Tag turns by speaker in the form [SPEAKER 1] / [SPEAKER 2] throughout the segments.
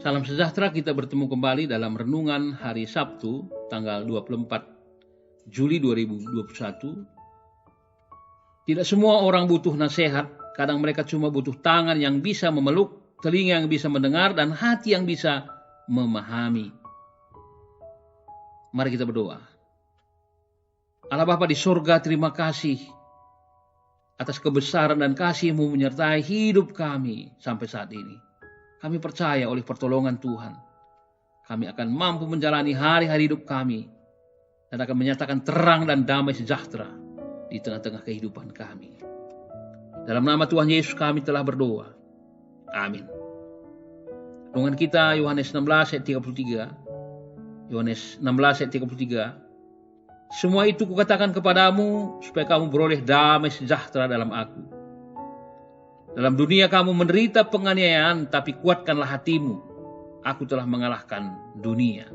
[SPEAKER 1] Salam sejahtera, kita bertemu kembali dalam renungan hari Sabtu tanggal 24 Juli 2021. Tidak semua orang butuh nasihat, kadang mereka cuma butuh tangan yang bisa memeluk, telinga yang bisa mendengar, dan hati yang bisa memahami. Mari kita berdoa. Allah Bapa di sorga, terima kasih atas kebesaran dan kasih-Mu menyertai hidup kami sampai saat ini. Kami percaya oleh pertolongan Tuhan, kami akan mampu menjalani hari-hari hidup kami dan akan menyatakan terang dan damai sejahtera di tengah-tengah kehidupan kami. Dalam nama Tuhan Yesus kami telah berdoa. Amin. Renungan kita Yohanes 16 ayat 33. Yohanes 16 ayat 33. Semua itu kukatakan kepadamu supaya kamu beroleh damai sejahtera dalam aku. Dalam dunia kamu menderita penganiayaan, tapi kuatkanlah hatimu. Aku telah mengalahkan dunia.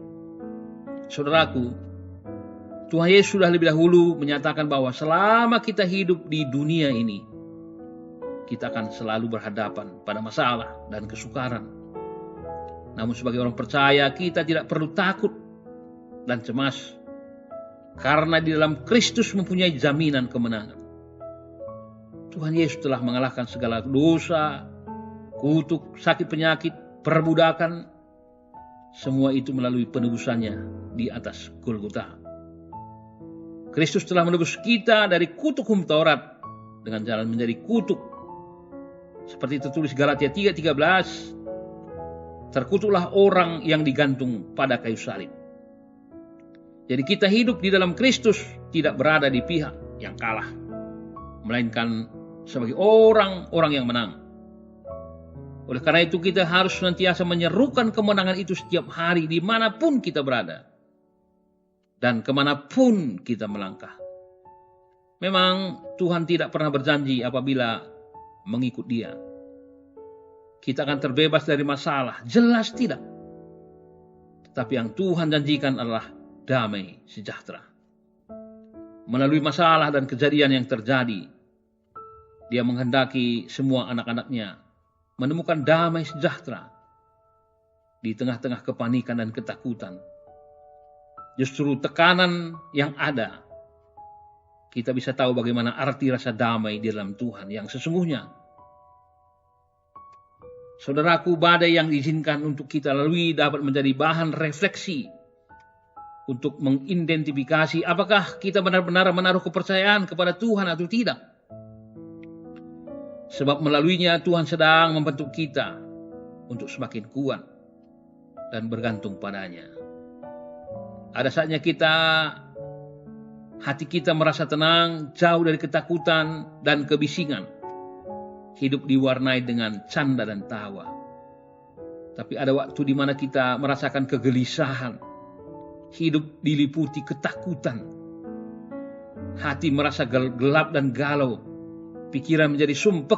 [SPEAKER 1] Saudaraku, Tuhan Yesus sudah lebih dahulu menyatakan bahwa selama kita hidup di dunia ini, kita akan selalu berhadapan pada masalah dan kesukaran. Namun sebagai orang percaya, kita tidak perlu takut dan cemas, karena di dalam Kristus mempunyai jaminan kemenangan. Tuhan Yesus telah mengalahkan segala dosa, kutuk, sakit penyakit, perbudakan. Semua itu melalui penebusannya di atas Golgota. Kristus telah menebus kita dari kutuk hukum Taurat dengan jalan menjadi kutuk. Seperti tertulis Galatia 3:13, terkutuklah orang yang digantung pada kayu salib. Jadi kita hidup di dalam Kristus tidak berada di pihak yang kalah, melainkan sebagai orang-orang yang menang. Oleh karena itu kita harus senantiasa menyerukan kemenangan itu setiap hari dimanapun kita berada dan kemanapun kita melangkah. Memang Tuhan tidak pernah berjanji apabila mengikut Dia kita akan terbebas dari masalah, jelas tidak. Tetapi yang Tuhan janjikan adalah damai sejahtera. Melalui masalah dan kejadian yang terjadi, Dia menghendaki semua anak-anaknya menemukan damai sejahtera di tengah-tengah kepanikan dan ketakutan. Justru tekanan yang ada, kita bisa tahu bagaimana arti rasa damai di dalam Tuhan yang sesungguhnya. Saudaraku, badai yang diizinkan untuk kita lalui dapat menjadi bahan refleksi untuk mengidentifikasi apakah kita benar-benar menaruh kepercayaan kepada Tuhan atau tidak. Sebab melaluinya Tuhan sedang membentuk kita untuk semakin kuat dan bergantung padanya. Ada saatnya hati kita merasa tenang, jauh dari ketakutan dan kebisingan. Hidup diwarnai dengan canda dan tawa. Tapi ada waktu di mana kita merasakan kegelisahan. Hidup diliputi ketakutan. Hati merasa gelap dan galau. Pikiran menjadi sumpek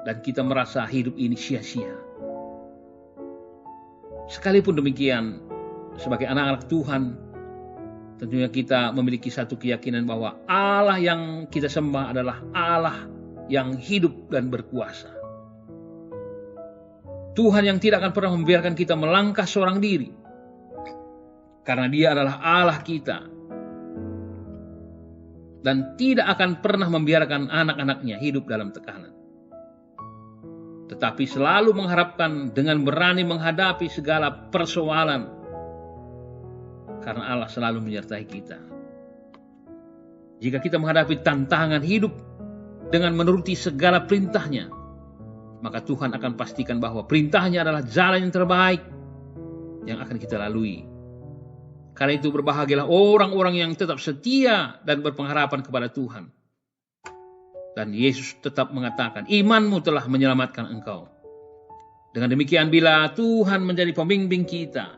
[SPEAKER 1] dan kita merasa hidup ini sia-sia. Sekalipun demikian, sebagai anak-anak Tuhan, tentunya kita memiliki satu keyakinan bahwa Allah yang kita sembah adalah Allah yang hidup dan berkuasa. Tuhan yang tidak akan pernah membiarkan kita melangkah seorang diri, karena Dia adalah Allah kita. Dan tidak akan pernah membiarkan anak-anaknya hidup dalam tekanan. Tetapi selalu mengharapkan dengan berani menghadapi segala persoalan. Karena Allah selalu menyertai kita. Jika kita menghadapi tantangan hidup dengan menuruti segala perintahnya, maka Tuhan akan pastikan bahwa perintahnya adalah jalan yang terbaik yang akan kita lalui. Karena itu berbahagialah orang-orang yang tetap setia dan berpengharapan kepada Tuhan. Dan Yesus tetap mengatakan, imanmu telah menyelamatkan engkau. Dengan demikian bila Tuhan menjadi pembimbing kita,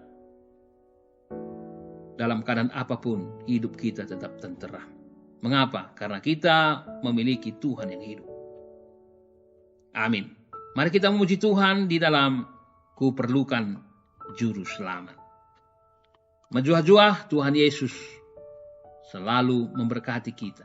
[SPEAKER 1] dalam keadaan apapun hidup kita tetap tenteram. Mengapa? Karena kita memiliki Tuhan yang hidup. Amin. Mari kita memuji Tuhan di dalam Ku Perlukan Juru Selamat. Menjuah-juah Tuhan Yesus selalu memberkati kita.